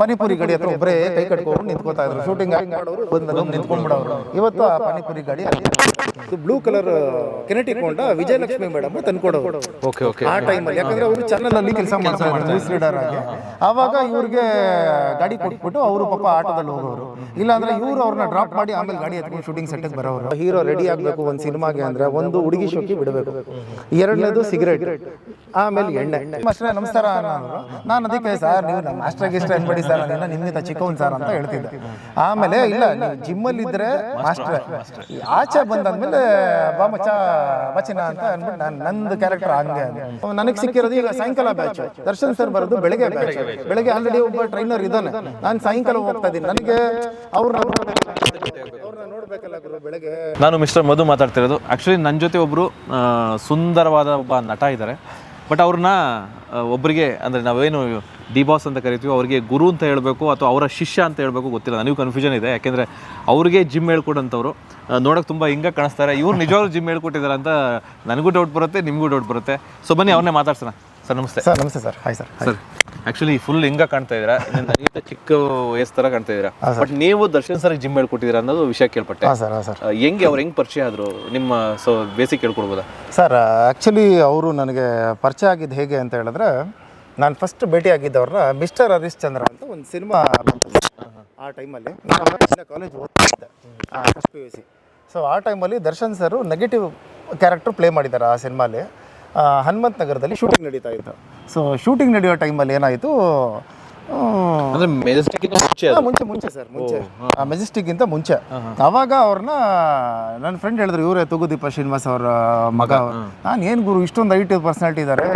ಪಾನಿಪುರಿ ಗಾಡಿ ಹತ್ರ ಒಬ್ಬರೇ ಕೈ ಕಟ್ಕೊಂಡು ನಿಂತ್ಕೋತಾ ಇದ್ರು. ಶೂಟಿಂಗ್ ಮಾಡೋರು ಬಂದು ನಿಂತ್ಕೊಂಡ್ಬಿಡೋರು. ಇವತ್ತು ಆ ಪಾನಿಪುರಿ ಗಾಡಿ blue colour Kinetic Honda Vijayalakshmi madam ತಂದ್ಕೊಡೋರು. ಆ ಟೈಮಲ್ಲಿ ಯಾಕಂದ್ರೆ ಅವರು ಚಾನಲ್ ಅಲ್ಲಿ ಕೆಲಸ ಮಾಡ್ತಾ ಇದ್ರು ನ್ಯೂಸ್ ರೀಡರ್ ಆಗಿ. ಆವಾಗ ಇವ್ರಿಗೆ ಗಾಡಿ ಕೊಟ್ಬಿಟ್ಟು ಅವರು ಪಾಪ ಆಟೋದಲ್ಲಿ ಹೋಗೋರು. ಇಲ್ಲಾಂದ್ರೆ ಇವ್ರು ಅವ್ರನ್ನ ಡ್ರಾಪ್ ಮಾಡಿ ಆಮೇಲೆ ಗಾಡಿ ಎತ್ಕೊಂಡು ಶೂಟಿಂಗ್ ಸೆಟ್ಗೆ ಬರೋರು. ಹೀರೋ ರೆಡಿ ಆಗಬೇಕು ಒಂದು ಸಿನಿಮಾಗೆ ಅಂದ್ರೆ ಒಂದು ಹುಡುಗಿ ಶೋಕಿ ಬಿಡಬೇಕು, ಎರಡನೇದು ಸಿಗರೇಟ್, ಆಮೇಲೆ ಎಣ್ಣೆ. ಅಷ್ಟೇ ನಮಸ್ಕಾರ ಅನ್ನೋರು. ನಾನು ಅದಕ್ಕೆ ಸರ್ ನೀವು ನಮ್ಮ ಮಾಸ್ಟರ್ ಗಿಸ್ಟರ್ ಅನ್ಬೇಡಿ ಸರ್, ನಾನು ನಿಮ್ಗಿಂತ ಚಿಕ್ಕವನ್ ಸರ್ ಅಂತ ಹೇಳ್ತಿದ್ದೆ. ಆಮೇಲೆ ಇಲ್ಲ ನೀವು ಜಿಮ್ಮಲ್ಲಿ ಇದ್ರೆ ಮಾಸ್ಟರ್, ಆಚೆ ಬಂದಾದ್ಮೇಲೆ ಬಾ ಮಚ್ಚ ಬಚಿನ ಅಂತ ಅಂದ್ಬಿಟ್ಟು ನಂದು ಕ್ಯಾರೆಕ್ಟರ್ ಹಂಗೆ. ನನಗೆ ಸಿಕ್ಕಿರೋದು ಈಗ ಸಾಯಂಕಾಲ ಬ್ಯಾಚ್, ದರ್ಶನ್ ಸರ್ ಬರೋದು ಬೆಳಗ್ಗೆ ಬ್ಯಾಚ್. ಬೆಳಗ್ಗೆ ಆಲ್ರೆಡಿ ಒಬ್ಬ ಟ್ರೈನರ್ ಇದ್ದಾನೆ, ನಾನು ಸಾಯಂಕಾಲ ಹೋಗ್ತಾ ಇದ್ದೀನಿ. ನನಗೆ ಅವ್ರನ್ನ ನೋಡ್ಬೇಕಲ್ಲ ಗುರು ಬೆಳಗ್ಗೆ. ನಾನು ಮಿಸ್ಟರ್ ಮಧು ಮಾತಾಡ್ತಿರೋದು. ಆ್ಯಕ್ಚುಲಿ ನನ್ನ ಜೊತೆ ಒಬ್ಬರು ಸುಂದರವಾದ ಒಬ್ಬ ನಟ ಇದ್ದಾರೆ. ಬಟ್ ಅವ್ರನ್ನ ಒಬ್ಬರಿಗೆ ಅಂದರೆ ನಾವೇನು ಡಿ ಬಾಸ್ ಅಂತ ಕರಿತೀವಿ, ಅವ್ರಿಗೆ ಗುರು ಅಂತ ಹೇಳಬೇಕು ಅಥವಾ ಅವರ ಶಿಷ್ಯ ಅಂತ ಹೇಳಬೇಕು ಗೊತ್ತಿಲ್ಲ, ನನಗೂ ಕನ್ಫ್ಯೂಷನ್ ಇದೆ. ಯಾಕೆಂದರೆ ಅವ್ರಿಗೆ ಜಿಮ್ ಹೇಳ್ಕೊಡಂಥವ್ರು ನೋಡೋಕೆ ತುಂಬ ಹಿಂಗೆ ಕಾಣಿಸ್ತಾರೆ. ಇವ್ರು ನಿಜವಾಗ್ಲೂ ಜಿಮ್ ಹೇಳ್ಕೊಟ್ಟಿದ್ದಾರೆ ಅಂತ ನನಗೂ ಡೌಟ್ ಬರುತ್ತೆ, ನಿಮಗೂ ಡೌಟ್ ಬರುತ್ತೆ. ಸೊ ಬನ್ನಿ ಅವ್ರನ್ನೇ ಮಾತಾಡ್ಸೋಣ. ಸರ್ ನಮಸ್ತೆ. ಸರ್ ನಮಸ್ತೆ sir. Hi sir. Sir actually full ಹಿಂಗೆ ಕಾಣ್ತಾ ಇದ್ದೀರಾ, ನನಗಿಂತ ಚಿಕ್ಕ ವಯಸ್ಸು ಥರ ಕಾಣ್ತಾ ಇದ್ದೀರಾ. ಬಟ್ ನೀವು ದರ್ಶನ್ ಸರ್ ಜಿಮ್ ಹೇಳ್ಕೊಟ್ಟಿದ್ದೀರಾ ಅನ್ನೋದು ವಿಷಯ ಕೇಳ್ಪಟ್ಟೆ. ಸರ್ ಹೆಂಗೆ ಅವ್ರು ಹೆಂಗೆ ಪರಿಚಯ ಆದರು ನಿಮ್ಮ? ಸೊ ಬೇಸಿಕ್ ಹೇಳ್ಕೊಡ್ಬೋದಾ ಸರ್? ಆ್ಯಕ್ಚುಲಿ ಅವರು ನನಗೆ ಪರಿಚಯ ಆಗಿದ್ದು ಹೇಗೆ ಅಂತ ಹೇಳಿದ್ರೆ, ನಾನು ಫಸ್ಟ್ ಭೇಟಿ ಆಗಿದ್ದವ್ರನ್ನ ಮಿಸ್ಟರ್ ಹರಿಶ್ಚಂದ್ರ ಅಂತ ಒಂದು ಸಿನಿಮಾ ಆ ಟೈಮಲ್ಲಿ ಕಾಲೇಜ್ ಓದ್ತಾ ಇದ್ದೆ, ಫಸ್ಟ್ PUC. ಸೊ ಆ ಟೈಮಲ್ಲಿ ದರ್ಶನ್ ಸರು ನೆಗೆಟಿವ್ ಕ್ಯಾರೆಕ್ಟರ್ ಪ್ಲೇ ಮಾಡಿದ್ದಾರೆ ಆ ಸಿನಿಮಾಲಿ. ಹನುಮಂತ ನಗರದಲ್ಲಿ ಶೂಟಿಂಗ್ ನಡೀತಾ ಇತ್ತು. ಸೊ ಶೂಟಿಂಗ್ ನಡೆಯೋ ಟೈಮಲ್ಲಿ ಏನಾಯಿತು, ಮುಂಚೆ ಸರ್, ಮೆಜೆಸ್ಟಿಕ್ಗಿಂತ ಮುಂಚೆ. ಅವಾಗ ಅವ್ರನ್ನ ನನ್ನ ಫ್ರೆಂಡ್ ಹೇಳಿದ್ರು, ಇವರೇ ತೂಗುದೀಪ ಶ್ರೀನಿವಾಸ್ ಅವರ ಮಗ. ನಾನು ಏನು ಗುರು ಇಷ್ಟೊಂದು ಹೈಟ್ ಪರ್ಸನಾಲಿಟಿ ಇದ್ದಾರೆ,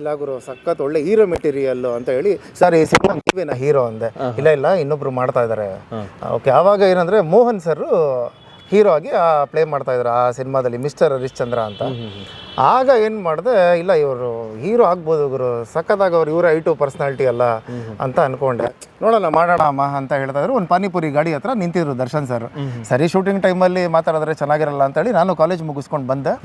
ಇಲ್ಲ ಗುರು ಸಖತ್ ಒಳ್ಳೆ ಹೀರೋ ಮೆಟೀರಿಯಲ್ ಅಂತ ಹೇಳಿ, ಸರ್ ಈ ಸಿನಿಮಾ ನೀವೇನಾ ಹೀರೋ ಅಂದೆ. ಇಲ್ಲ ಇನ್ನೊಬ್ರು ಮಾಡ್ತಾ ಇದ್ದಾರೆ. ಓಕೆ. ಆವಾಗ ಏನಂದರೆ ಮೋಹನ್ ಸರ್ ಹೀರೋ ಆಗಿ ಪ್ಲೇ ಮಾಡ್ತಾ ಇದ್ರು ಆ ಸಿನಿಮಾದಲ್ಲಿ, ಮಿಸ್ಟರ್ ಹರಿಶ್ಚಂದ್ರ ಅಂತ. ಆಗ ಏನು ಮಾಡಿದೆ, ಇಲ್ಲ ಇವರು ಹೀರೋ ಆಗ್ಬೋದು ಗುರು, ಸಖತ್ತಾಗಿ ಅವ್ರು ಇವರೇ ಐಟು ಪರ್ಸ್ನಾಲಿಟಿ ಅಲ್ಲ ಅಂತ ಅಂದ್ಕೊಂಡೆ. ನೋಡೋಣ ಮಾಡೋಣ ಅಮ್ಮ ಅಂತ ಹೇಳ್ತಾ ಇದ್ರು. ಒಂದು ಪಾನಿಪುರಿ ಗಾಡಿ ಹತ್ರ ನಿಂತಿದ್ರು ದರ್ಶನ್ ಸರ್. ಸರಿ ಶೂಟಿಂಗ್ ಟೈಮಲ್ಲಿ ಮಾತಾಡಿದ್ರೆ ಚೆನ್ನಾಗಿರಲ್ಲ ಅಂತೇಳಿ ನಾನು ಕಾಲೇಜ್ ಮುಗಿಸ್ಕೊಂಡು ಬಂದೆ.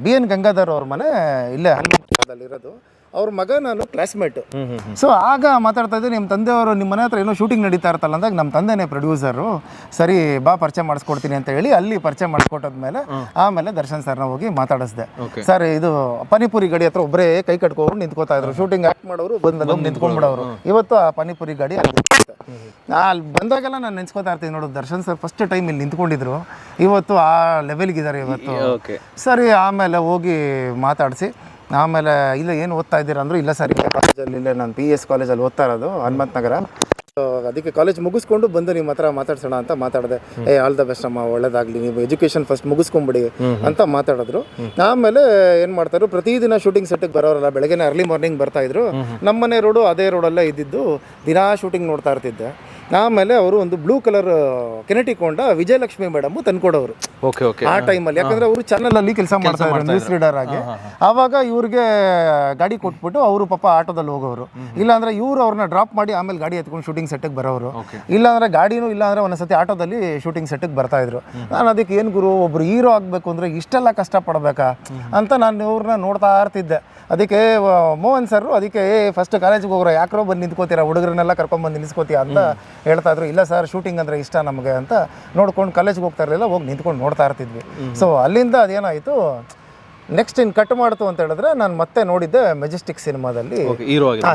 BN ಗಂಗಾಧರ್ ಅವ್ರ ಮನೆ ಇಲ್ಲೇ ಹನುಮಂತದಲ್ಲಿರೋದು. ಅವ್ರ ಮಗ ನಾನು ಕ್ಲಾಸ್ಮೇಟು. ಸೊ ಆಗ ಮಾತಾಡ್ತಾ ಇದ್ದೆ, ನಿಮ್ಮ ತಂದೆಯವರು ನಿಮ್ಮ ಮನೆ ಹತ್ರ ಏನೋ ಶೂಟಿಂಗ್ ನಡೀತಾ ಇರ್ತಲ್ಲ ಅಂದಾಗ, ನಮ್ಮ ತಂದೆನೇ ಪ್ರೊಡ್ಯೂಸರು, ಸರಿ ಬಾ ಪರಿಚಯ ಮಾಡಿಸ್ಕೊಡ್ತೀನಿ ಅಂತ ಹೇಳಿ ಅಲ್ಲಿ ಪರಿಚಯ ಮಾಡಿಸ್ಕೊಟ್ಟಾದ್ಮೇಲೆ ಆಮೇಲೆ ದರ್ಶನ್ ಸರ್ನ ಹೋಗಿ ಮಾತಾಡಿಸ್ದೆ. ಸರ್ ಇದು ಪಾನಿಪುರಿ ಗಾಡಿ ಹತ್ರ ಒಬ್ಬರೇ ಕೈ ಕಟ್ಕೊಂಡು ನಿಂತ್ಕೋತಾ ಇದ್ರು, ಶೂಟಿಂಗ್ ಆಕ್ಟ್ ಮಾಡೋರು ಬಂದು ನಿಂತ್ಕೊಂಡ್ಬಿಡೋರು. ಇವತ್ತು ಆ ಪಾನಿಪುರಿ ಗಾಡಿ ಅಲ್ಲಿ ಬಂದಾಗೆಲ್ಲ ನಾನು ನೆನ್ಸ್ಕೊತಾ ಇರ್ತೀನಿ, ನೋಡು ದರ್ಶನ್ ಸರ್ ಫಸ್ಟ್ ಟೈಮ್ ಇಲ್ಲಿ ನಿಂತ್ಕೊಂಡಿದ್ರು, ಇವತ್ತು ಆ ಲೆವೆಲ್ಗಿದ್ದಾರೆ ಇವತ್ತು. ಸರಿ ಆಮೇಲೆ ಹೋಗಿ ಮಾತಾಡಿಸಿ ಆಮೇಲೆ ಇಲ್ಲ ಏನು ಓದ್ತಾ ಇದ್ದೀರಾ ಅಂದರು. ಇಲ್ಲ ಸರ್ ಇಲ್ಲೇ ಕಾಲೇಜಲ್ಲಿ, ಇಲ್ಲೇ ನಾನು PS ಕಾಲೇಜಲ್ಲಿ ಓದ್ತಾ ಇರೋದು ಹನುಮಂತ ನಗರ. ಅದಕ್ಕೆ ಕಾಲೇಜ್ ಮುಗಿಸ್ಕೊಂಡು ಬಂದು ನಿಮ್ಮ ಹತ್ರ ಮಾತಾಡ್ಸೋಣ ಅಂತ ಮಾತಾಡಿದೆ. ಆಲ್ ದ ಬೆಸ್ಟ್ ಅಮ್ಮ, ಒಳ್ಳೇದಾಗಲಿ, ನೀವು ಎಜುಕೇಷನ್ ಫಸ್ಟ್ ಮುಗಿಸ್ಕೊಂಬಿಡಿ ಅಂತ ಮಾತಾಡಿದ್ರು. ಆಮೇಲೆ ಏನು ಮಾಡ್ತಾಯಿದ್ರು, ಪ್ರತಿದಿನ ಶೂಟಿಂಗ್ ಸೆಟ್ಟಿಗೆ ಬರೋರಲ್ಲ, ಬೆಳಗ್ಗೆ ಅರ್ಲಿ ಮಾರ್ನಿಂಗ್ ಬರ್ತಾಯಿದ್ರು. ನಮ್ಮನೆ ರೋಡು ಅದೇ ರೋಡಲ್ಲೇ ಇದ್ದಿದ್ದು, ದಿನಾ ಶೂಟಿಂಗ್ ನೋಡ್ತಾ ಇರ್ತಿದ್ದೆ. ಆಮೇಲೆ ಅವರು ಒಂದು blue colour Kinetic Honda Vijayalakshmi madam ತಂದ್ಕೊಡೋರು ಆ ಟೈಮಲ್ಲಿ. ಯಾಕಂದರೆ ಅವರು ಚಾನಲಲ್ಲಿ ಕೆಲಸ ಮಾಡ್ತಾ ಇದ್ರು ನ್ಯೂಸ್ ರೀಡರ್ ಆಗಿ. ಆವಾಗ ಇವ್ರಿಗೆ ಗಾಡಿ ಕೊಟ್ಬಿಟ್ಟು ಅವರು ಪಾಪ ಆಟೋದಲ್ಲಿ ಹೋಗೋರು. ಇಲ್ಲಾಂದ್ರೆ ಇವ್ರು ಅವ್ರನ್ನ ಡ್ರಾಪ್ ಮಾಡಿ ಆಮೇಲೆ ಗಾಡಿ ಎತ್ಕೊಂಡು ಶೂಟಿಂಗ್ ಸೆಟ್ಟಿಗೆ ಬರೋರು. ಇಲ್ಲಾಂದ್ರೆ ಗಾಡಿನೂ ಇಲ್ಲಾಂದ್ರೆ ಒಂದೊಂದ್ಸತಿ ಆಟೋದಲ್ಲಿ ಶೂಟಿಂಗ್ ಸೆಟ್ಟಿಗೆ ಬರ್ತಾ ಇದ್ರು. ನಾನು ಅದಕ್ಕೆ ಏನು ಗುರು ಒಬ್ರು ಹೀರೋ ಆಗಬೇಕು ಅಂದರೆ ಇಷ್ಟೆಲ್ಲ ಕಷ್ಟಪಡಬೇಕಾ ಅಂತ ನಾನು ಇವ್ರನ್ನ ನೋಡ್ತಾ ಇರ್ತಿದ್ದೆ. ಅದಕ್ಕೆ ಮೋಹನ್ ಸರ್ ಅದಕ್ಕೆ ಫಸ್ಟ್ ಕಾಲೇಜಿಗೆ ಹೋಗ್ರೋ, ಯಾಕ್ರೋ ಬಂದು ನಿಂತ್ಕೋತೀರಾ, ಹುಡುಗರನ್ನೆಲ್ಲ ಕರ್ಕೊಂಡ್ಬಂದು ನಿಲ್ಲಿಸ್ಕೋತೀಯ ಅಂತ ಹೇಳ್ತಾ ಇದ್ರು. ಇಲ್ಲ ಸರ್ ಶೂಟಿಂಗ್ ಅಂದರೆ ಇಷ್ಟ ನಮಗೆ ಅಂತ ನೋಡ್ಕೊಂಡು ಕಾಲೇಜ್ಗೆ ಹೋಗ್ತಾ ಇರಲಿಲ್ಲ, ಹೋಗಿ ನಿಂತ್ಕೊಂಡು ನೋಡ್ತಾ ಇರ್ತಿದ್ವಿ. ಸೊ ಅಲ್ಲಿಂದ ಅದೇನಾಯಿತು, ನೆಕ್ಸ್ಟ್ ಇನ್ನು ಕಟ್ ಮಾಡ್ತು ಅಂತ ಹೇಳಿದ್ರೆ ನಾನು ಮತ್ತೆ ನೋಡಿದ್ದೆ ಮೆಜೆಸ್ಟಿಕ್ ಸಿನಿಮಾದಲ್ಲಿ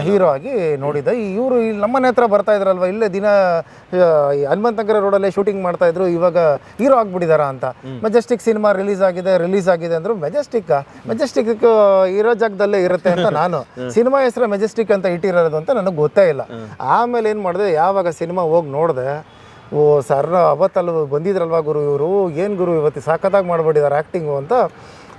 ಹೀರೋ ಆಗಿ ನೋಡಿದ್ದೆ. ಇವರು ಇಲ್ಲಿ ನಮ್ಮನೆ ಹತ್ರ ಬರ್ತಾ ಇದ್ರಲ್ವ, ಇಲ್ಲೇ ದಿನ ಹನುಮಂತ ನಗರ ರೋಡಲ್ಲೇ ಶೂಟಿಂಗ್ ಮಾಡ್ತಾ ಇದ್ರು, ಇವಾಗ ಹೀರೋ ಆಗ್ಬಿಟ್ಟಿದಾರ ಅಂತ. ಮೆಜೆಸ್ಟಿಕ್ ಸಿನಿಮಾ ರಿಲೀಸ್ ಆಗಿದೆ ಅಂದರು. ಮೆಜೆಸ್ಟಿಕ್ ಇರೋ ಜಾಗದಲ್ಲೇ ಇರುತ್ತೆ ಅಂತ ನಾನು, ಸಿನಿಮಾ ಹೆಸರು ಮೆಜೆಸ್ಟಿಕ್ ಅಂತ ಇಟ್ಟಿರೋದು ಅಂತ ನನಗೆ ಗೊತ್ತೇ ಇಲ್ಲ. ಆಮೇಲೆ ಏನು ಮಾಡಿದೆ, ಯಾವಾಗ ಸಿನಿಮಾ ಹೋಗಿ ನೋಡಿದೆ, ಓ ಸರ್ ಅವತ್ತಲ್ಲ ಬಂದಿದ್ರಲ್ವ ಗುರು ಇವರು, ಏನು ಗುರು ಇವತ್ತು ಸಾಕತ್ತಾಗಿ ಮಾಡ್ಬಿಟ್ಟಿದ್ದಾರೆ ಆ್ಯಕ್ಟಿಂಗು ಅಂತ.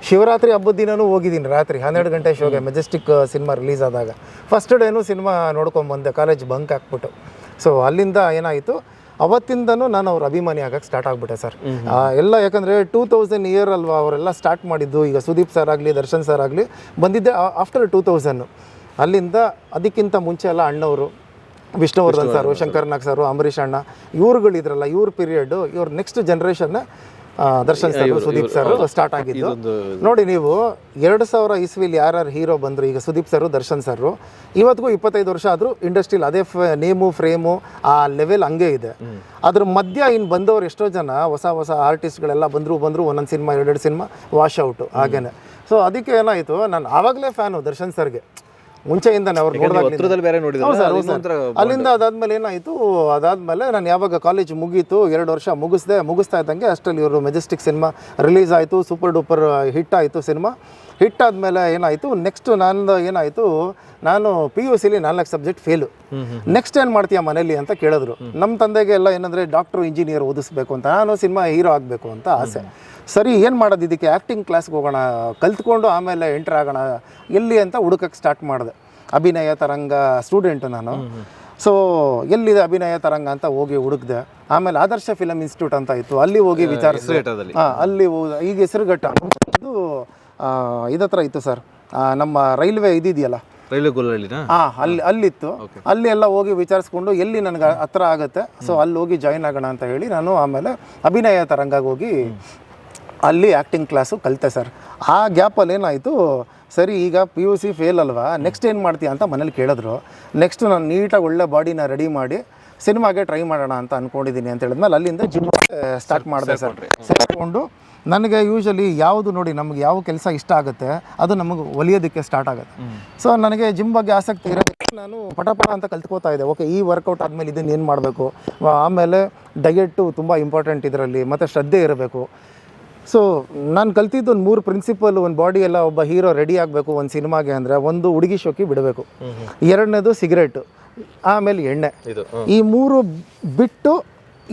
ಶಿವರಾತ್ರಿ ಹಬ್ಬದ ದಿನವೂ ಹೋಗಿದ್ದೀನಿ, ರಾತ್ರಿ 12 ಗಂಟೆ ಶೋಗೆ ಮೆಜೆಸ್ಟಿಕ್ ಸಿನಿಮಾ ರಿಲೀಸ್ ಆದಾಗ. ಫಸ್ಟ್ ಡೇನೂ ಸಿನಿಮಾ ನೋಡ್ಕೊಂಬಂದೆ ಕಾಲೇಜ್ ಬಂಕ್ ಹಾಕ್ಬಿಟ್ಟು. ಸೊ ಅಲ್ಲಿಂದ ಏನಾಯಿತು, ಅವತ್ತಿಂದನೂ ನಾನು ಅವ್ರ ಅಭಿಮಾನಿ ಆಗಕ್ಕೆ ಸ್ಟಾರ್ಟ್ ಆಗಿಬಿಟ್ಟೆ ಸರ್. ಎಲ್ಲ ಯಾಕಂದರೆ 2000 ಇಯರ್ ಅಲ್ವಾ ಅವರೆಲ್ಲ ಸ್ಟಾರ್ಟ್ ಮಾಡಿದ್ದು. ಈಗ ಸುದೀಪ್ ಸರ್ ಆಗಲಿ ದರ್ಶನ್ ಸರ್ ಆಗಲಿ ಬಂದಿದ್ದೆ ಆಫ್ಟರ್ 2000. ಅಲ್ಲಿಂದ ಅದಕ್ಕಿಂತ ಮುಂಚೆ ಎಲ್ಲ ಅಣ್ಣವರು, ವಿಷ್ಣುವರ್ಧನ್ ಸರು, ಶಂಕರ್ ನಾಗ್ ಸರು, ಅಂಬರೀಷ್ ಅಣ್ಣ, ಇವ್ರುಗಳಿದ್ರಲ್ಲ, ಇವ್ರ ಪೀರಿಯಡ್ಡು, ಇವ್ರ ನೆಕ್ಸ್ಟ್ ಜನ್ರೇಷನ್ನ Darshan sir Sudeep sir start ಆಗಿದ್ದು. ನೋಡಿ ನೀವು 2000 ಇಸ್ವಿಲಿ ಯಾರ್ಯಾರು ಹೀರೋ ಬಂದರು, ಈಗ ಸುದೀಪ್ ಸರ್ ದರ್ಶನ್ ಸರ್, ಇವತ್ತಿಗೂ 25 ವರ್ಷ ಆದರೂ ಇಂಡಸ್ಟ್ರಿಲಿ ಅದೇ ನೇಮು ಫ್ರೇಮು ಆ ಲೆವೆಲ್ ಹಂಗೆ ಇದೆ. ಅದ್ರ ಮಧ್ಯ ಇನ್ನು ಬಂದವರು ಎಷ್ಟೋ ಜನ ಹೊಸ ಆರ್ಟಿಸ್ಟ್ಗಳೆಲ್ಲ ಬಂದರು ಒಂದೊಂದು ಸಿನಿಮಾ 2 ಸಿನಿಮಾ ವಾಶ್ ಔಟು ಹಾಗೇನೆ. ಸೊ ಅದಕ್ಕೆ ಏನಾಯಿತು, ನಾನು ಆವಾಗಲೇ ಫ್ಯಾನು ದರ್ಶನ್ ಸರ್ಗೆ ಮುಂಚೆಯಿಂದಾನೆ ಅವ್ರು ಅಲ್ಲಿಂದ. ಅದಾದ್ಮೇಲೆ ಏನಾಯಿತು, ಅದಾದ್ಮೇಲೆ ನಾನು ಯಾವಾಗ ಕಾಲೇಜ್ ಮುಗೀತು 2 ವರ್ಷ ಮುಗಿಸ್ತಾ ಇದ್ದಂಗೆ ಅಷ್ಟರಲ್ಲಿ ಇವರು ಮೆಜೆಸ್ಟಿಕ್ ಸಿನಿಮಾ ರಿಲೀಸ್ ಆಯಿತು, ಸೂಪರ್ ಡೂಪರ್ ಹಿಟ್ ಆಯಿತು ಸಿನಿಮಾ. ಹಿಟ್ ಆದಮೇಲೆ ಏನಾಯಿತು, ನೆಕ್ಸ್ಟ್ ನಾನು PUC 4 ಸಬ್ಜೆಕ್ಟ್ ಫೇಲು. ನೆಕ್ಸ್ಟ್ ಏನು ಮಾಡ್ತೀಯ ಮನೇಲಿ ಅಂತ ಕೇಳಿದ್ರು. ನಮ್ಮ ತಂದೆಗೆ ಎಲ್ಲ ಏನಂದರೆ ಡಾಕ್ಟ್ರು ಇಂಜಿನಿಯರ್ ಓದಿಸ್ಬೇಕು ಅಂತ, ನಾನು ಸಿನಿಮಾ ಹೀರೋ ಆಗಬೇಕು ಅಂತ ಆಸೆ. ಸರಿ ಏನು ಮಾಡೋದು, ಇದಕ್ಕೆ ಆ್ಯಕ್ಟಿಂಗ್ ಕ್ಲಾಸ್ಗೆ ಹೋಗೋಣ, ಕಲ್ತ್ಕೊಂಡು ಆಮೇಲೆ ಎಂಟ್ರ್ ಆಗೋಣ ಎಲ್ಲಿ ಅಂತ ಹುಡುಕಕ್ಕೆ ಸ್ಟಾರ್ಟ್ ಮಾಡಿದೆ. ಅಭಿನಯ ತರಂಗ ಸ್ಟೂಡೆಂಟು ನಾನು. ಸೊ ಎಲ್ಲಿದೆ ಅಭಿನಯ ತರಂಗ ಅಂತ ಹೋಗಿ ಹುಡುಕಿದೆ. ಆಮೇಲೆ ಆದರ್ಶ ಫಿಲಮ್ ಇನ್ಸ್ಟಿಟ್ಯೂಟ್ ಅಂತ ಇತ್ತು, ಅಲ್ಲಿ ಹೋಗಿ ವಿಚಾರಿಸಿದೆ. ಅಲ್ಲಿ ಈಗ ಹೆಸರುಘಟ್ಟ ಇದು ಇದತ್ರ ಇತ್ತು ಸರ್, ನಮ್ಮ ರೈಲ್ವೆ ಇದೆಯಲ್ಲ ಅಲ್ಲಿತ್ತು. ಅಲ್ಲಿ ಎಲ್ಲ ಹೋಗಿ ವಿಚಾರಿಸ್ಕೊಂಡು ಎಲ್ಲಿ ನನಗೆ ಹತ್ರ ಆಗುತ್ತೆ, ಸೊ ಅಲ್ಲಿ ಹೋಗಿ ಜಾಯಿನ್ ಆಗೋಣ ಅಂತ ಹೇಳಿ ನಾನು ಆಮೇಲೆ ಅಭಿನಯ ತರಂಗಾಗಿ ಹೋಗಿ ಅಲ್ಲಿ ಆ್ಯಕ್ಟಿಂಗ್ ಕ್ಲಾಸು ಕಲಿತೆ ಸರ್. ಆ ಗ್ಯಾಪಲ್ಲಿ ಏನಾಯಿತು, ಸರಿ ಈಗ PUC ಫೇಲ್ ಅಲ್ವಾ, ನೆಕ್ಸ್ಟ್ ಏನು ಮಾಡ್ತೀಯ ಅಂತ ಮನೇಲಿ ಕೇಳಿದ್ರು. ನೆಕ್ಸ್ಟ್ ನಾನು ನೀಟಾಗಿ ಒಳ್ಳೆ ಬಾಡಿನ ರೆಡಿ ಮಾಡಿ ಸಿನಿಮಾಗೆ ಟ್ರೈ ಮಾಡೋಣ ಅಂತ ಅಂದ್ಕೊಂಡಿದ್ದೀನಿ ಅಂತ ಹೇಳಿದ್ಮೇಲೆ ಅಲ್ಲಿಂದ ಜಿಮ್ ಸ್ಟಾರ್ಟ್ ಮಾಡಿದೆ ಸರ್. ಸೇರಿಕೊಂಡು ನನಗೆ ಯೂಶಲಿ ಯಾವುದು ನೋಡಿ ನಮಗೆ ಯಾವ ಕೆಲಸ ಇಷ್ಟ ಆಗುತ್ತೆ ಅದು ನಮಗೆ ಒಲಿಯೋದಕ್ಕೆ ಸ್ಟಾರ್ಟ್ ಆಗುತ್ತೆ. ಸೊ ನನಗೆ ಜಿಮ್ ಬಗ್ಗೆ ಆಸಕ್ತಿ ಇರೋದಕ್ಕೆ ನಾನು ಪಟ ಅಂತ ಕಲ್ತ್ಕೋತಾ ಇದ್ದೆ. ಓಕೆ, ಈ ವರ್ಕೌಟ್ ಆದಮೇಲೆ ಇದನ್ನು ಏನು ಮಾಡಬೇಕು, ಆಮೇಲೆ ಡಯೆಟ್ಟು ತುಂಬ ಇಂಪಾರ್ಟೆಂಟ್ ಇದರಲ್ಲಿ, ಮತ್ತು ಶ್ರದ್ಧೆ ಇರಬೇಕು. ಸೊ ನಾನು ಕಲ್ತಿದ್ದು ಒಂದು 3 ಪ್ರಿನ್ಸಿಪಲ್. ಒಂದು ಬಾಡಿ ಎಲ್ಲ ಒಬ್ಬ ಹೀರೋ ರೆಡಿ ಆಗಬೇಕು ಒಂದು ಸಿನಿಮಾಗೆ ಅಂದರೆ, ಒಂದು ಹುಡುಗಿ ಶೋಕಿ ಬಿಡಬೇಕು, 2ನೇದು ಸಿಗರೇಟು, ಆಮೇಲೆ ಎಣ್ಣೆ. ಈ 3 ಬಿಟ್ಟು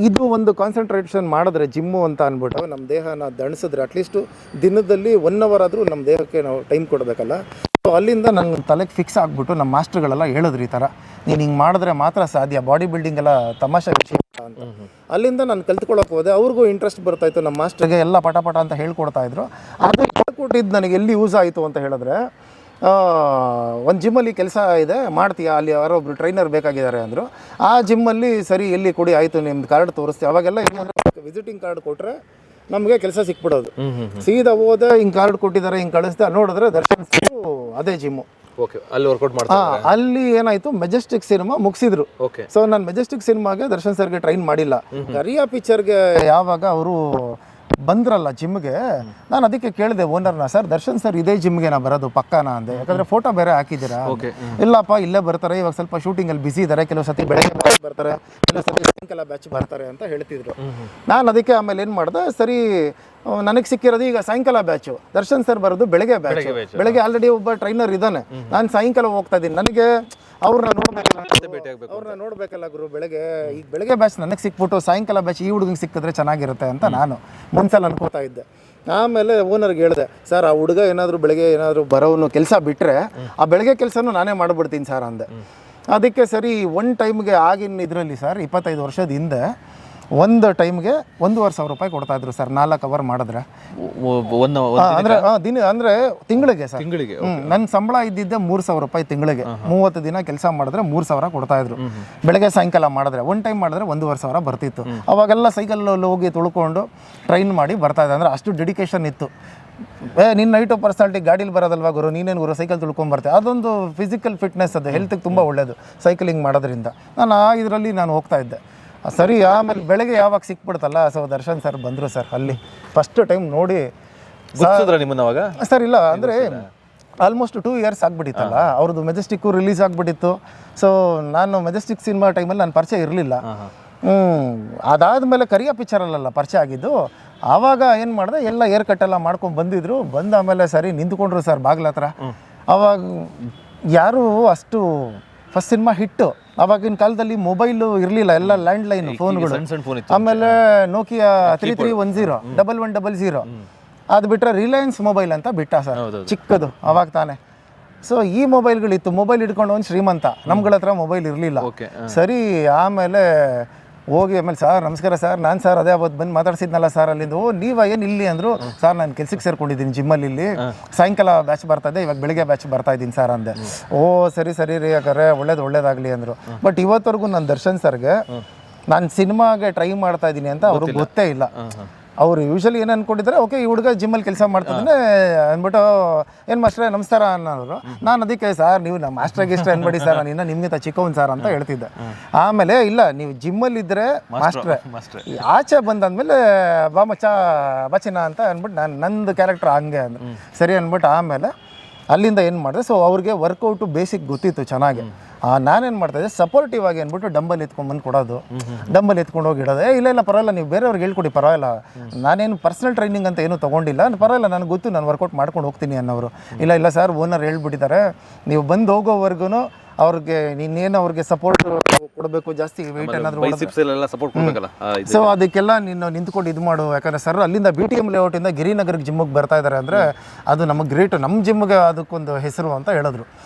ಇದು ಒಂದು ಕಾನ್ಸಂಟ್ರೇಷನ್ ಮಾಡಿದ್ರೆ ಜಿಮ್ಮು ಅಂತ ಅಂದ್ಬಿಟ್ಟು ನಮ್ಮ ದೇಹನ ದಣಿಸಿದ್ರೆ ಅಟ್ಲೀಸ್ಟು ದಿನದಲ್ಲಿ 1 ಅವರ್ ಆದರೂ ನಮ್ಮ ದೇಹಕ್ಕೆ ನಾವು ಟೈಮ್ ಕೊಡಬೇಕಲ್ಲ. ಸೊ ಅಲ್ಲಿಂದ ನನ್ನ ತಲೆಗೆ ಫಿಕ್ಸ್ ಆಗಿಬಿಟ್ಟು ನಮ್ಮ ಮಾಸ್ಟರ್ಗಳೆಲ್ಲ ಹೇಳಿದ್ರು, ಈ ಥರ ನೀನು ಹಿಂಗೆ ಮಾಡಿದ್ರೆ ಮಾತ್ರ ಸಾಧ್ಯ, ಬಾಡಿ ಬಿಲ್ಡಿಂಗ್ ಎಲ್ಲ ತಮಾಷೆ ವಿಷಯ ಅಂತ. ಅಲ್ಲಿಂದ ನಾನು ಕಲ್ತ್ಕೊಳ್ಳೋಕೆ ಹೋದೆ. ಅವ್ರಿಗೂ ಇಂಟ್ರೆಸ್ಟ್ ಬರ್ತಾಯಿತ್ತು, ನಮ್ಮ ಮಾಸ್ಟರ್ಗೆ ಎಲ್ಲ ಪಟ ಅಂತ ಹೇಳ್ಕೊಡ್ತಾಯಿದ್ರು. ಅದು ಹೇಳ್ಕೊಟ್ಟಿದ್ದು ನನಗೆ ಎಲ್ಲಿ ಯೂಸ್ ಆಯಿತು ಅಂತ ಹೇಳಿದ್ರೆ, ಒಂದು ಜಿಮ್ಮಲ್ಲಿ ಕೆಲಸ ಇದೆ ಮಾಡ್ತೀಯಾ, ಅಲ್ಲಿ ಯಾರೊಬ್ರು ಟ್ರೈನರ್ ಬೇಕಾಗಿದ್ದಾರೆ ಅಂದರು. ಆ ಜಿಮ್ಮಲ್ಲಿ ಸರಿ ಎಲ್ಲಿ ಕೊಡಿ, ಆಯಿತು ನಿಮ್ದು ಕಾರ್ಡ್ ತೋರಿಸ್ತೀವಿ. ಅವಾಗೆಲ್ಲ ವಿಸಿಟಿಂಗ್ ಕಾರ್ಡ್ ಕೊಟ್ಟರೆ ನಮಗೆ ಕೆಲಸ ಸಿಕ್ಬಿಡೋದು. ಸೀದಾ ಹೋದೆ, ಹಿಂಗೆ ಕಾರ್ಡ್ ಕೊಟ್ಟಿದ್ದಾರೆ, ಹಿಂಗೆ ಕಳಿಸ್ದೆ, ನೋಡಿದ್ರೆ ದರ್ಶನ್ ಅದೇ ಜಿಮ್ಮು. ಅಲ್ಲಿ ಏನಾಯ್ತು, ಮೆಜೆಸ್ಟಿಕ್ ಸಿನಿಮಾ ಮುಗಿಸಿದ್ರು. ಸೊ ನಾನು ಮೆಜೆಸ್ಟಿಕ್ ಸಿನಿಮಾಗೆ ದರ್ಶನ್ ಸರ್ಗೆ ಟ್ರೈನ್ ಮಾಡಿಲ್ಲ. ಕರಿಯಾ ಪಿಕ್ಚರ್ಗೆ ಯಾವಾಗ ಅವರು ಬಂದ್ರಲ್ಲ ಜಿಮ್ಗೆ, ನಾನು ಅದಕ್ಕೆ ಕೇಳಿದೆ ಓನರ್ನ, ಸರ್ ದರ್ಶನ್ ಸರ್ ಇದೇ ಜಿಮ್ಗೆ ನಾ ಬರೋದು ಪಕ್ಕಾನ ಅಂದೆ, ಯಾಕಂದ್ರೆ ಫೋಟೋ ಬೇರೆ ಹಾಕಿದ್ದೀರಾ. ಇಲ್ಲಪ್ಪ ಇಲ್ಲೇ ಬರ್ತಾರೆ, ಇವಾಗ ಸ್ವಲ್ಪ ಶೂಟಿಂಗಲ್ಲಿ ಬಿಸಿ ಇದ್ದಾರೆ, ಕೆಲವು ಸತಿ ಬೆಳಗ್ಗೆ ಬ್ಯಾಚ್ ಬರ್ತಾರೆ, ಕೆಲವು ಸತಿ ಸಾಯಂಕಾಲ ಬ್ಯಾಚ್ ಬರ್ತಾರೆ ಅಂತ ಹೇಳ್ತಿದ್ರು. ನಾನು ಅದಕ್ಕೆ ಆಮೇಲೆ ಏನು ಮಾಡಿದೆ, ಸರಿ ನನಗೆ ಸಿಕ್ಕಿರೋದು ಈಗ ಸಾಯಂಕಾಲ ಬ್ಯಾಚು, ದರ್ಶನ್ ಸರ್ ಬರೋದು ಬೆಳಗ್ಗೆ ಬ್ಯಾಚ್. ಬೆಳಗ್ಗೆ ಆಲ್ರೆಡಿ ಒಬ್ಬ ಟ್ರೈನರ್ ಇದ್ದಾನೆ, ನಾನು ಸಾಯಂಕಾಲ ಹೋಗ್ತಾ ಇದ್ದೀನಿ. ನನಗೆ ಅವ್ರನ್ನ ನೋಡ್ಬೇಕಲ್ಲ ಗುರು, ಬೆಳಗ್ಗೆ ಬ್ಯಾಚ್ ನನಗೆ ಸಿಕ್ಬಿಟ್ಟು ಸಾಯಂಕಾಲ ಬ್ಯಾಚ್ ಈ ಹುಡುಗಂಗೆ ಸಿಕ್ಕಿದ್ರೆ ಚೆನ್ನಾಗಿರುತ್ತೆ ಅಂತ ನಾನು ಮುಂಚೆಲ್ಲ ಅನ್ಕೋತಾ ಇದ್ದೆ. ಆಮೇಲೆ ಓನರ್ಗೆ ಹೇಳಿದೆ, ಸರ್ ಆ ಹುಡುಗ ಏನಾದರೂ ಬೆಳಗ್ಗೆ ಏನಾದರೂ ಬರೋನು ಕೆಲಸ ಬಿಟ್ಟರೆ ಆ ಬೆಳಗ್ಗೆ ಕೆಲಸನೂ ನಾನೇ ಮಾಡಿಬಿಡ್ತೀನಿ ಸರ್ ಅಂದೆ. ಅದಕ್ಕೆ ಸರಿ ಒಂದು ಟೈಮ್ಗೆ ಆಗಿನ ಇದರಲ್ಲಿ ಸರ್ 25 ವರ್ಷದ ಹಿಂದೆ ಒಂದು ಟೈಮ್ಗೆ 1,500 ರೂಪಾಯಿ ಕೊಡ್ತಾ ಇದ್ರು ಸರ್, 4 ಅವರ್ ಮಾಡಿದ್ರೆ. ಅಂದ್ರೆ ತಿಂಗಳಿಗೆ ಸರ್, ನನ್ನ ಸಂಬಳ ಇದ್ದಿದ್ದೆ 3,000 ರೂಪಾಯಿ ತಿಂಗಳಿಗೆ. 30 ದಿನ ಕೆಲಸ ಮಾಡಿದ್ರೆ 3,000 ಕೊಡ್ತಾ ಇದ್ರು. ಬೆಳಗ್ಗೆ ಸಾಯಂಕಾಲ ಮಾಡಿದ್ರೆ ಒಂದು ಟೈಮ್ ಮಾಡಿದ್ರೆ 1,500 ಬರ್ತಿತ್ತು. ಅವಾಗೆಲ್ಲ ಸೈಕಲಲ್ಲಿ ಹೋಗಿ ತುಳ್ಕೊಂಡು ಟ್ರೈನ್ ಮಾಡಿ ಬರ್ತಾ ಇದೆ. ಅಂದ್ರೆ ಅಷ್ಟು ಡೆಡಿಕೇಶನ್ ಇತ್ತು. ನಿನ್ನ ನೈಟು ಪರ್ಸನಾಲಿಟಿ ಗಾಡೀಲಿ ಬರೋದಲ್ವಾ ಗುರು, ನೀನೇನು ಗುರು ಸೈಕಲ್ ತುಳ್ಕೊಂಬರ್ತೆ, ಅದೊಂದು ಫಿಸಿಕಲ್ ಫಿಟ್ನೆಸ್, ಅದು ಹೆಲ್ತಿಗೆ ತುಂಬ ಒಳ್ಳೆಯದು ಸೈಕ್ಲಿಂಗ್ ಮಾಡೋದ್ರಿಂದ. ನಾನು ಆ ಇದರಲ್ಲಿ ನಾನು ಹೋಗ್ತಾ ಇದ್ದೆ. ಸರಿ ಆಮೇಲೆ ಬೆಳಗ್ಗೆ ಯಾವಾಗ ಸಿಕ್ಬಿಡ್ತಲ್ಲ, ಸೊ ದರ್ಶನ್ ಸರ್ ಬಂದರು ಸರ್. ಅಲ್ಲಿ ಫಸ್ಟ್ ಟೈಮ್ ನೋಡಿ ನಿಮ್ಮನ್ನವಾಗ ಸರ್, ಇಲ್ಲ ಅಂದರೆ ಆಲ್ಮೋಸ್ಟ್ 2 ಇಯರ್ಸ್ ಆಗಿಬಿಟ್ಟಿತ್ತಲ್ಲ, ಅವ್ರದ್ದು ಮೆಜೆಸ್ಟಿಕ್ಕು ರಿಲೀಸ್ ಆಗಿಬಿಟ್ಟಿತ್ತು. ಸೊ ನಾನು ಮೆಜೆಸ್ಟಿಕ್ ಸಿನಿಮಾ ಟೈಮಲ್ಲಿ ನಾನು ಪರಿಚಯ ಇರಲಿಲ್ಲ. ಅದಾದಮೇಲೆ ಕರಿಯಾ ಪಿಕ್ಚರಲ್ಲ ಪರಿಚಯ ಆಗಿದ್ದು. ಆವಾಗ ಏನು ಮಾಡಿದೆ, ಎಲ್ಲ ಏರ್ ಕಟ್ಟೆಲ್ಲ ಮಾಡ್ಕೊಂಡು ಬಂದಿದ್ರು. ಬಂದ ಆಮೇಲೆ ಸರಿ ನಿಂತ್ಕೊಂಡ್ರು ಸರ್ ಬಾಗ್ಲ ಹತ್ರ. ಅವಾಗ ಯಾರು ಅಷ್ಟು ಫಸ್ಟ್ ಸಿನಿಮಾ ಹಿಟ್ಟು. ಅವಾಗಿನ ಕಾಲದಲ್ಲಿ ಮೊಬೈಲು ಇರಲಿಲ್ಲ, ಎಲ್ಲ ಲ್ಯಾಂಡ್ಲೈನ್ ಫೋನ್ಗಳು. ಆಮೇಲೆ ನೋಕಿಯಾ 3310 1100 ಅದು ಬಿಟ್ಟರೆ ರಿಲಯನ್ಸ್ ಮೊಬೈಲ್ ಅಂತ ಬಿಟ್ಟ ಸರ್, ಚಿಕ್ಕದು ಅವಾಗ ತಾನೆ. ಸೊ ಈ ಮೊಬೈಲ್ಗಳಿತ್ತು. ಮೊಬೈಲ್ ಹಿಡ್ಕೊಂಡು ಒಂದು ಶ್ರೀಮಂತ, ನಮ್ಗಳ ಹತ್ರ ಮೊಬೈಲ್ ಇರಲಿಲ್ಲ. ಸರಿ ಆಮೇಲೆ ಹೋಗಿ ಆಮೇಲೆ ಸರ್ ನಮಸ್ಕಾರ ಸರ್, ನಾನು ಸರ್ ಅದೇ ಅವತ್ತು ಬಂದು ಮಾತಾಡ್ಸಿದ್ನಲ್ಲ ಸರ್ ಅಲ್ಲಿಂದ. ನೀವ ಏನು ಇಲ್ಲಿ ಅಂದರು. ಸರ್ ನಾನು ಕೆಲ್ಸಕ್ಕೆ ಸೇರ್ಕೊಂಡಿದ್ದೀನಿ ಜಿಮ್ಮಲ್ಲಿ, ಇಲ್ಲಿ ಸಾಯಂಕಾಲ ಬ್ಯಾಚ್ ಬರ್ತಾ ಇದೆ, ಇವಾಗ ಬೆಳಿಗ್ಗೆ ಬ್ಯಾಚ್ ಬರ್ತಾ ಇದ್ದೀನಿ ಸರ್ ಅಂದೆ. ಓ ಸರಿ ರೀ, ಯಾಕಂದ್ರೆ ಒಳ್ಳೇದಾಗಲಿ ಅಂದರು. ಬಟ್ ಇವತ್ತವರೆಗೂ ನಾನು ದರ್ಶನ್ ಸರ್ಗೆ ನಾನು ಸಿನಿಮಾಗೆ ಟ್ರೈ ಮಾಡ್ತಾ ಇದ್ದೀನಿ ಅಂತ ಅವ್ರಿಗೆ ಗೊತ್ತೇ ಇಲ್ಲ. ಅವ್ರು ಯೂಶಲಿ ಏನು ಅನ್ಕೊಂಡಿದ್ದಾರೆ, ಓಕೆ ಈ ಹುಡುಗ ಜಿಮ್ಮಲ್ಲಿ ಕೆಲಸ ಮಾಡ್ತಿದ್ದಾನೆ ಅಂದ್ಬಿಟ್ಟು, ಏನು ಮಾಸ್ಟ್ರೇ ನಮಸ್ಕಾರ ಅನ್ನೋರು. ನಾನು ಅದಕ್ಕೆ ಸರ್ ನೀವು ನಮ್ಮ ಮಾಸ್ಟ್ರಾಗಿ ಇಷ್ಟ ಅನ್ಬೇಡಿ ಸರ್, ನಾನು ಇನ್ನೂ ನಿಮ್ಗಿಂತ ಚಿಕ್ಕವನ್ ಸರ್ ಅಂತ ಹೇಳ್ತಿದ್ದೆ. ಆಮೇಲೆ ಇಲ್ಲ ನೀವು ಜಿಮ್ಮಲ್ಲಿ ಇದ್ದರೆ ಮಾಸ್ಟ್ರೇ, ಆಚೆ ಬಂದಾದ್ಮೇಲೆ ಬಾ ಮಚ್ಚ ಬಚಿನ ಅಂತ ಅಂದ್ಬಿಟ್ಟು ನಂದು ಕ್ಯಾರೆಕ್ಟರ್ ಹಂಗೆ ಅಂದ್ರು. ಸರಿ ಅಂದ್ಬಿಟ್ಟು ಆಮೇಲೆ ಅಲ್ಲಿಂದ ಏನು ಮಾಡಿದೆ, ಸೊ ಅವ್ರಿಗೆ ವರ್ಕೌಟು ಬೇಸಿಕ್ ಗೊತ್ತಿತ್ತು ಚೆನ್ನಾಗಿ. ನಾನೇನು ಮಾಡ್ತಾಯಿದ್ದೆ, ಸಪೋರ್ಟಿವ್ ಆಗಿ ಅಂದ್ಬಿಟ್ಟು ಡಂಬಲ್ ಎತ್ಕೊಂಡ್ಬಂದು ಕೊಡೋದು, ಡಂಬಲ್ ಎತ್ಕೊಂಡು ಹೋಗಿ ಇಡೋದು. ಇಲ್ಲ ಪರವಾಗಿಲ್ಲ, ನೀವು ಬೇರೆಯವ್ರಿಗೆ ಹೇಳ್ಕೊಡಿ ಪರವಾಗಿಲ್ಲ, ನಾನೇನು ಪರ್ಸನಲ್ ಟ್ರೈನಿಂಗ್ ಅಂತ ಏನೂ ತೊಗೊಂಡಿಲ್ಲ, ಪರವಾಗಿಲ್ಲ ನನಗೆ ಗೊತ್ತು, ನಾನು ವರ್ಕೌಟ್ ಮಾಡ್ಕೊಂಡು ಹೋಗ್ತೀನಿ ಅನ್ನೋರು. ಇಲ್ಲ ಸರ್ ಓನರ್ ಹೇಳ್ಬಿಟ್ಟಿದ್ದಾರೆ, ನೀವು ಬಂದು ಹೋಗೋವರೆಗೂ ಅವ್ರಿಗೆ ನೀನೇನು ಅವ್ರಿಗೆ ಸಪೋರ್ಟ್ ಕೊಡಬೇಕು, ಜಾಸ್ತಿ ವೆಯ್ಟ್ ಏನಾದರೂ ಸಪೋರ್ಟ್ ಕೊಡಬೇಕಲ್ಲ. ಸೊ ಅದಕ್ಕೆಲ್ಲ ನೀನು ನಿಂತ್ಕೊಂಡು ಇದು ಮಾಡು. ಯಾಕಂದರೆ ಸರ್ ಅಲ್ಲಿಂದ BTM ಲೇಔಟಿಂದ ಗಿರಿನಗರಕ್ಕೆ ಜಿಮ್ಮಿಗೆ ಬರ್ತಾ ಇದ್ದಾರೆ ಅಂದರೆ ಅದು ನಮಗೆ ಗ್ರೇಟು, ನಮ್ಮ ಜಿಮ್ಗೆ ಅದಕ್ಕೊಂದು ಹೆಸರು ಅಂತ ಹೇಳಿದ್ರು.